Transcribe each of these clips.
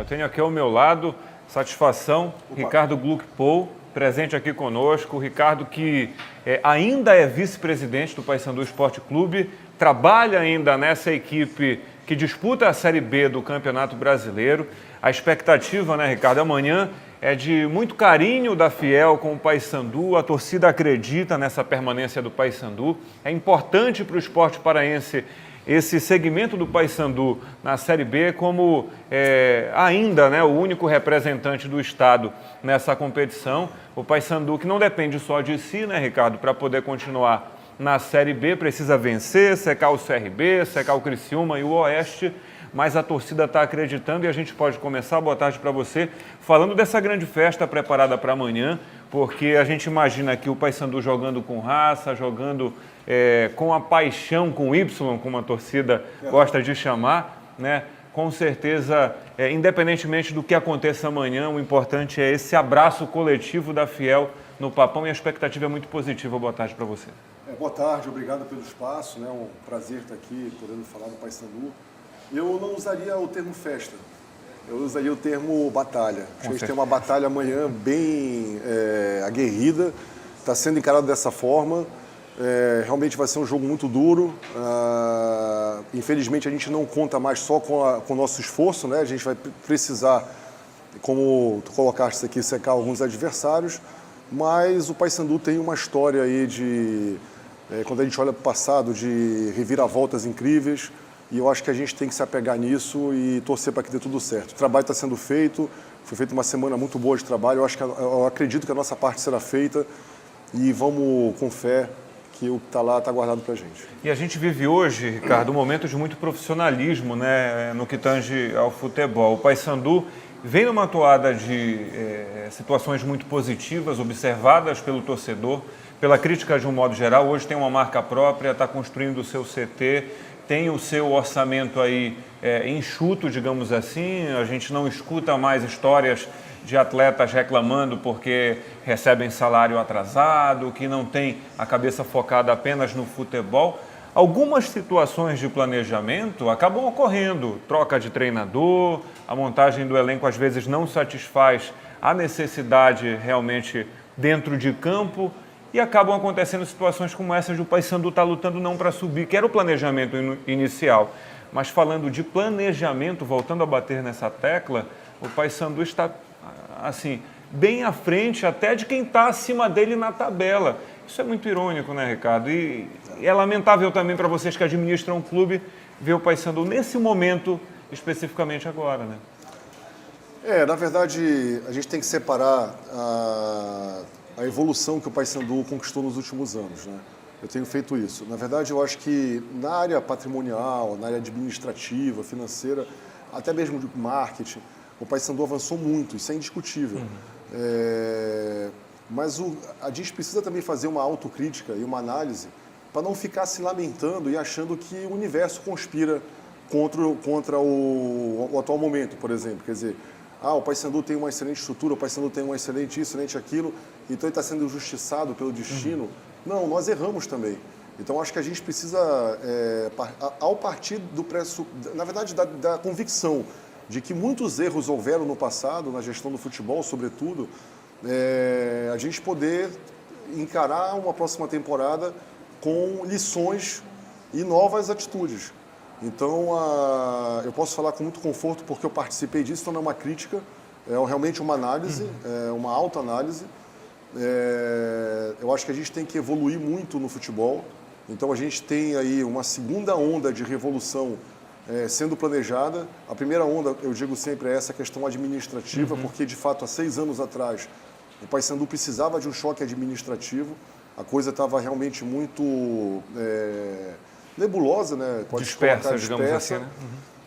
Eu tenho aqui ao meu lado, satisfação, Ricardo Gluckpol, presente aqui conosco. O Ricardo que ainda é vice-presidente do Paysandu Esporte Clube, trabalha ainda nessa equipe que disputa a Série B do Campeonato Brasileiro. A expectativa, né, Ricardo, amanhã é de muito carinho da Fiel com o Paysandu. A torcida acredita nessa permanência do Paysandu. É importante para o esporte paraense esse segmento do Paysandu na Série B como ainda, né, o único representante do estado nessa competição. O Paysandu que não depende só de si, né, Ricardo, para poder continuar na Série B, precisa vencer, secar o CRB, secar o Criciúma e o Oeste, mas a torcida está acreditando e a gente pode começar, boa tarde para você, falando dessa grande festa preparada para amanhã, porque a gente imagina aqui o Paysandu jogando com raça, jogando com a paixão, com Y, como a torcida gosta de chamar, né? Com certeza, independentemente do que aconteça amanhã, o importante é esse abraço coletivo da Fiel no Papão e a expectativa é muito positiva. Boa tarde para você. Boa tarde, obrigado pelo espaço, né? Um prazer estar aqui podendo falar do Paysandu. Eu não usaria o termo festa, eu usaria o termo batalha. A gente tem uma batalha amanhã bem aguerrida, está sendo encarado dessa forma. Realmente vai ser um jogo muito duro. Infelizmente a gente não conta mais só com o nosso esforço, né? A gente vai precisar, como tu colocaste aqui, secar alguns adversários, mas o Paysandu tem uma história aí de, quando a gente olha para o passado, de reviravoltas incríveis. E eu acho que a gente tem que se apegar nisso e torcer para que dê tudo certo. O trabalho está sendo feito, foi feita uma semana muito boa de trabalho. Eu acredito que a nossa parte será feita e vamos com fé que o que está lá está guardado para a gente. E a gente vive hoje, Ricardo, um momento de muito profissionalismo, né, no que tange ao futebol. O Paysandu vem numa toada de situações muito positivas, observadas pelo torcedor, pela crítica de um modo geral. Hoje tem uma marca própria, está construindo o seu CT, tem o seu orçamento aí enxuto, digamos assim. A gente não escuta mais histórias de atletas reclamando porque recebem salário atrasado, que não tem a cabeça focada apenas no futebol. Algumas situações de planejamento acabam ocorrendo. Troca de treinador, a montagem do elenco às vezes não satisfaz a necessidade realmente dentro de campo. E acabam acontecendo situações como essa de o Paysandu estar lutando não para subir, que era o planejamento inicial. Mas falando de planejamento, voltando a bater nessa tecla, o Paysandu está, assim, bem à frente até de quem está acima dele na tabela. Isso é muito irônico, né, Ricardo? E é lamentável também para vocês que administram o clube ver o Paysandu nesse momento, especificamente agora, né? Na verdade, a gente tem que separar a evolução que o Paysandu conquistou nos últimos anos, né? Eu tenho feito isso. Na verdade, eu acho que na área patrimonial, na área administrativa, financeira, até mesmo de marketing, o Paysandu avançou muito, isso é indiscutível. Mas a gente precisa também fazer uma autocrítica e uma análise para não ficar se lamentando e achando que o universo conspira contra o atual momento, por exemplo. Quer dizer, o Paysandu tem uma excelente estrutura, o Paysandu tem um excelente isso, excelente aquilo, então ele está sendo injustiçado pelo destino. Não, nós erramos também. Então acho que a gente precisa, ao partir do na verdade da convicção de que muitos erros houveram no passado, na gestão do futebol, sobretudo, a gente poder encarar uma próxima temporada com lições e novas atitudes. Então, eu posso falar com muito conforto porque eu participei disso, então não é uma crítica, é realmente uma análise, uma autoanálise. Eu acho que a gente tem que evoluir muito no futebol, então a gente tem aí uma segunda onda de revolução sendo planejada. A primeira onda, eu digo sempre, é essa questão administrativa, porque de fato há 6 anos atrás o Paysandu precisava de um choque administrativo, a coisa estava realmente muito nebulosa, né? Pode dispersa, digamos assim, né?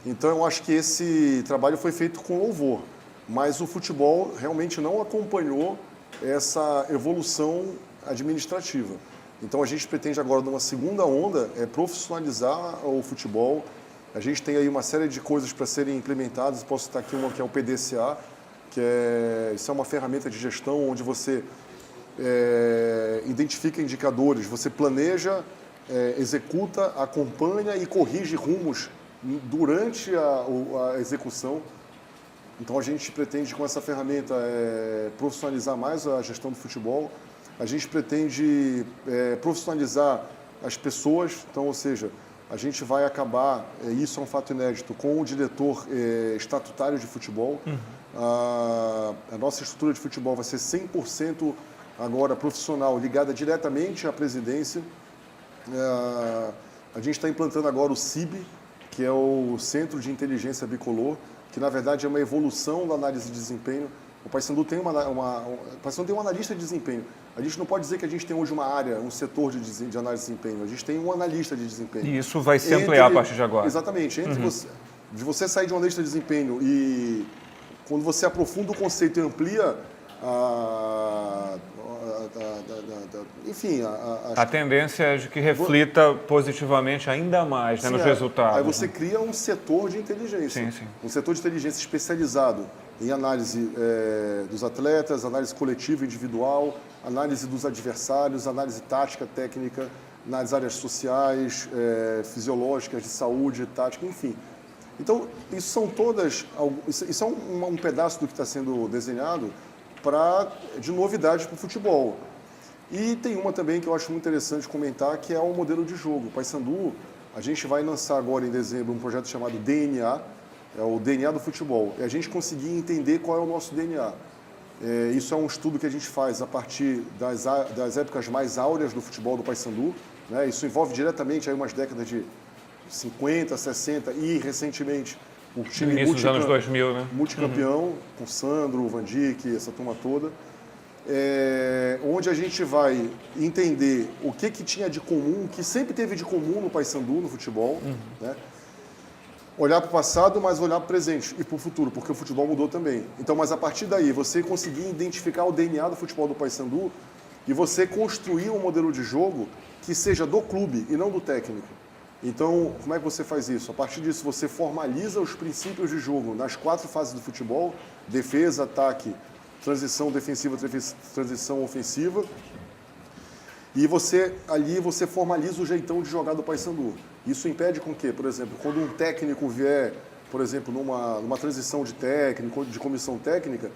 Então eu acho que esse trabalho foi feito com louvor, mas o futebol realmente não acompanhou essa evolução administrativa. Então a gente pretende agora, numa segunda onda, profissionalizar o futebol. A gente tem aí uma série de coisas para serem implementadas. Posso citar aqui uma que é o PDCA, isso é uma ferramenta de gestão onde você identifica indicadores, você planeja, executa, acompanha e corrige rumos durante a execução. Então a gente pretende com essa ferramenta profissionalizar mais a gestão do futebol, a gente pretende profissionalizar as pessoas, então, ou seja, a gente vai acabar, isso é um fato inédito, com o diretor estatutário de futebol. A nossa estrutura de futebol vai ser 100% agora profissional, ligada diretamente à presidência. A gente está implantando agora o CIB, que é o Centro de Inteligência Bicolor, que na verdade é uma evolução da análise de desempenho. O Paysandu tem um analista de desempenho. A gente não pode dizer que a gente tem hoje uma área, um setor de análise de desempenho. A gente tem um analista de desempenho. E isso vai se ampliar a partir de agora. Exatamente. De você sair de um analista de desempenho e quando você aprofunda o conceito e amplia a tendência é de que reflita positivamente ainda mais, né, nos resultados. Aí você cria um setor de inteligência. Sim. Um setor de inteligência especializado em análise dos atletas, análise coletiva e individual, análise dos adversários, análise tática, técnica, nas áreas sociais, fisiológicas, de saúde, tática, enfim. Então, isso é um pedaço do que está sendo desenhado de novidade para o futebol. E tem uma também que eu acho muito interessante comentar, que é o modelo de jogo. O Paysandu, a gente vai lançar agora em dezembro um projeto chamado DNA, é o DNA do futebol. E a gente conseguir entender qual é o nosso DNA. Isso é um estudo que a gente faz a partir das épocas mais áureas do futebol do Paysandu, né? Isso envolve diretamente aí umas décadas de 50, 60 e, recentemente, o time início dos anos 2000, né? Multicampeão, com Sandro, Van Dijk, essa turma toda. Onde a gente vai entender o que tinha de comum, que sempre teve de comum no Paysandu, no futebol, né? Olhar para o passado, mas olhar para o presente e para o futuro, porque o futebol mudou também. Então, mas a partir daí, você conseguir identificar o DNA do futebol do Paysandu e você construir um modelo de jogo que seja do clube e não do técnico. Então, como é que você faz isso? A partir disso, você formaliza os princípios de jogo nas 4 fases do futebol: defesa, ataque, transição defensiva, transição ofensiva. E ali você formaliza o jeitão de jogar do Paysandu. Isso impede com que, por exemplo, quando um técnico vier, por exemplo, numa transição de técnico, de comissão técnica,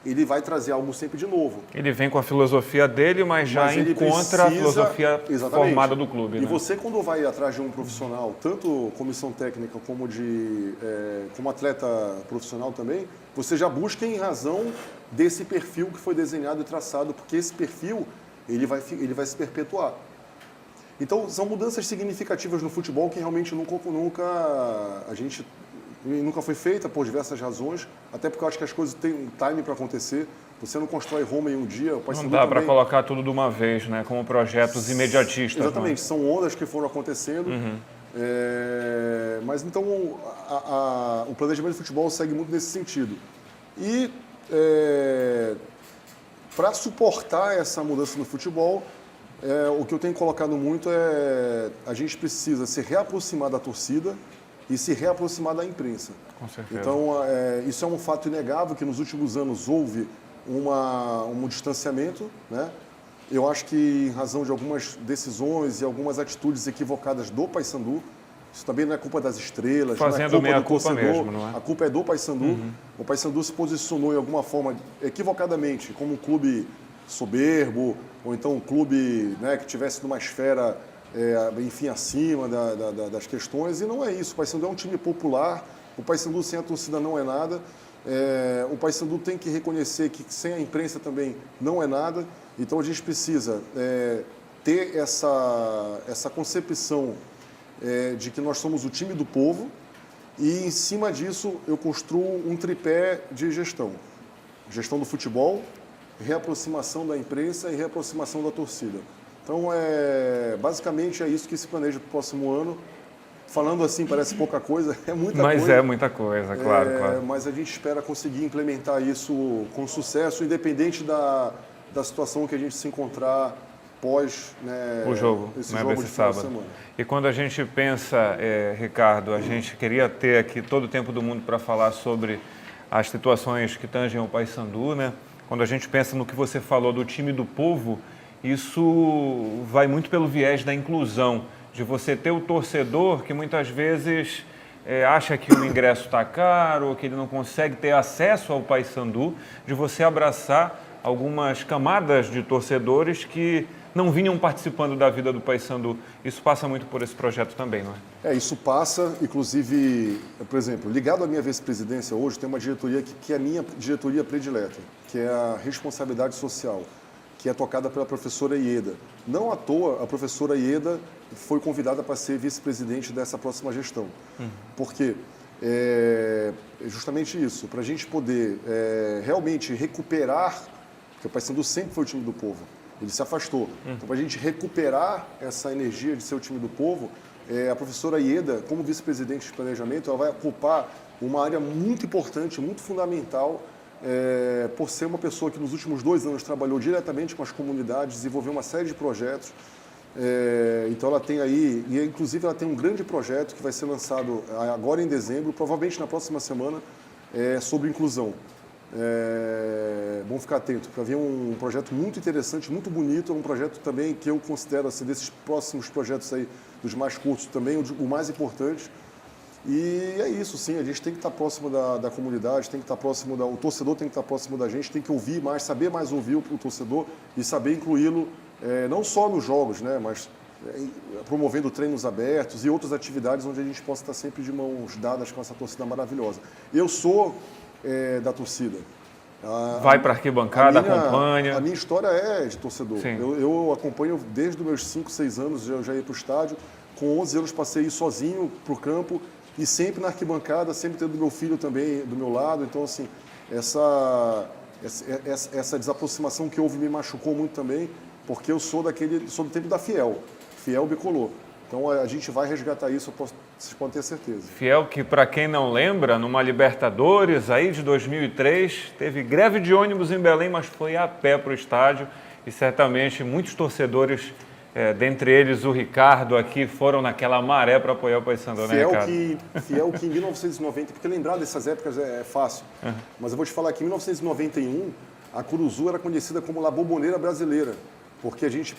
ele vai trazer algo sempre de novo. Ele vem com a filosofia dele, mas já encontra a filosofia formada do clube. E né? você, quando vai atrás de um profissional, tanto comissão técnica como como atleta profissional também, você já busca em razão desse perfil que foi desenhado e traçado, porque esse perfil ele vai se perpetuar. Então, são mudanças significativas no futebol que realmente nunca foi feita por diversas razões, até porque eu acho que as coisas têm um time para acontecer. Você não constrói Roma em um dia. Não dá para colocar tudo de uma vez, né? Como projetos imediatistas. Exatamente, né? São ondas que foram acontecendo. Mas então o planejamento de futebol segue muito nesse sentido. E para suportar essa mudança no futebol, o que eu tenho colocado muito a gente precisa se reaproximar da torcida e se reaproximar da imprensa. Com certeza. Então, isso é um fato inegável, que nos últimos anos houve um distanciamento, né? Eu acho que em razão de algumas decisões e algumas atitudes equivocadas do Paysandu, isso também não é culpa das estrelas, fazendo não é culpa do torcedor, mesmo, não é? A culpa é do Paysandu. O Paysandu se posicionou em alguma forma equivocadamente como um clube soberbo, ou então um clube, né, que tivesse numa esfera, enfim, acima das questões, e não é isso. O Paysandu é um time popular, o Paysandu sem a torcida não é nada, o Paysandu tem que reconhecer que sem a imprensa também não é nada, então a gente precisa ter essa concepção de que nós somos o time do povo, e em cima disso eu construo um tripé de gestão. Gestão do futebol, reaproximação da imprensa e reaproximação da torcida. Então, basicamente é isso que se planeja para o próximo ano. Falando assim, parece pouca coisa, é muita coisa. Mas é muita coisa, claro. Mas a gente espera conseguir implementar isso com sucesso, independente da situação que a gente se encontrar pós, né, o jogo, esse né, jogo desse de final de sábado. semana. E quando a gente pensa, Ricardo, a gente queria ter aqui todo o tempo do mundo para falar sobre as situações que tangem o Paysandu, né? Quando a gente pensa no que você falou do time do povo, isso vai muito pelo viés da inclusão, de você ter o torcedor que muitas vezes acha que o ingresso está caro, ou que ele não consegue ter acesso ao Paysandu, de você abraçar algumas camadas de torcedores que não vinham participando da vida do Paysandu. Isso passa muito por esse projeto também, não é? Isso passa, inclusive, por exemplo, ligado à minha vice-presidência hoje, tem uma diretoria que é a minha diretoria predileta, que é a responsabilidade social, que é tocada pela professora Ieda. Não à toa, a professora Ieda foi convidada para ser vice-presidente dessa próxima gestão. Por quê? É justamente isso, para a gente poder realmente recuperar, porque o Paysandu sempre foi o time do povo, ele se afastou. Então, para a gente recuperar essa energia de ser o time do povo, a professora Ieda, como vice-presidente de planejamento, ela vai ocupar uma área muito importante, muito fundamental, por ser uma pessoa que nos últimos 2 anos trabalhou diretamente com as comunidades, desenvolveu uma série de projetos. Então ela tem aí, e inclusive ela tem um grande projeto que vai ser lançado agora em dezembro, provavelmente na próxima semana, sobre inclusão. Vamos ficar atento, para ver um projeto muito interessante, muito bonito, um projeto também que eu considero, assim, desses próximos projetos aí, dos mais curtos também, o mais importante. E é isso, sim, a gente tem que estar próximo da comunidade, tem que estar próximo o torcedor tem que estar próximo da gente, tem que ouvir mais, saber mais ouvir o torcedor e saber incluí-lo, não só nos jogos, né, mas promovendo treinos abertos e outras atividades onde a gente possa estar sempre de mãos dadas com essa torcida maravilhosa. Eu sou da torcida. Vai para a arquibancada, acompanha. A minha história é de torcedor. Eu acompanho desde os meus 5, 6 anos, eu já ia para o estádio. Com 11 anos passei sozinho para o campo e sempre na arquibancada, sempre tendo meu filho também do meu lado. Então, assim, essa desaproximação que houve me machucou muito também, porque eu sou do tempo da Fiel bicolor. Então a gente vai resgatar isso, vocês podem ter certeza. Fiel que, para quem não lembra, numa Libertadores aí de 2003, teve greve de ônibus em Belém, mas foi a pé para o estádio e certamente muitos torcedores, dentre eles o Ricardo aqui, foram naquela maré para apoiar o Paysandu, né, Ricardo? Fiel que em 1990, porque lembrar dessas épocas é fácil, mas eu vou te falar que em 1991 a Curuzu era conhecida como La Bombonera Brasileira. Porque a gente,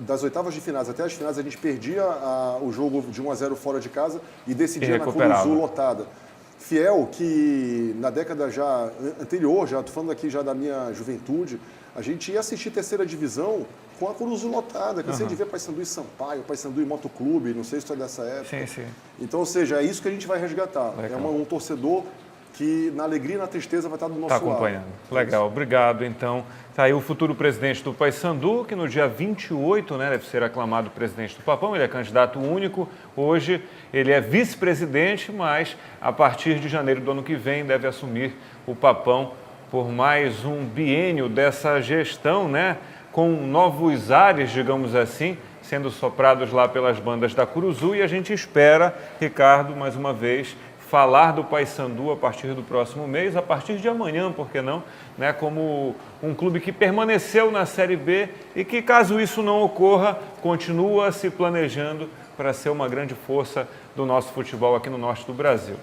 das oitavas de finais até as finais, a gente perdia o jogo de 1-0 fora de casa e decidia na Curuzu lotada. Fiel, que na década já anterior, estou falando aqui já da minha juventude, a gente ia assistir terceira divisão com a Curuzu lotada. Cansei de ver Paysandu e Sampaio, Paysandu e Motoclube, não sei se tu é dessa época. Sim. Então, ou seja, é isso que a gente vai resgatar. Legal. É um torcedor que na alegria e na tristeza vai estar do nosso lado. Está acompanhando. Legal, obrigado. Então, está aí o futuro presidente do Paysandu, que no dia 28, né, deve ser aclamado presidente do Papão. Ele é candidato único. Hoje ele é vice-presidente, mas a partir de janeiro do ano que vem deve assumir o Papão por mais um biênio dessa gestão, né, com novos ares, digamos assim, sendo soprados lá pelas bandas da Curuzu. E a gente espera, Ricardo, mais uma vez, falar do Paysandu a partir do próximo mês, a partir de amanhã, por que não, né, como um clube que permaneceu na Série B e que, caso isso não ocorra, continua se planejando para ser uma grande força do nosso futebol aqui no norte do Brasil.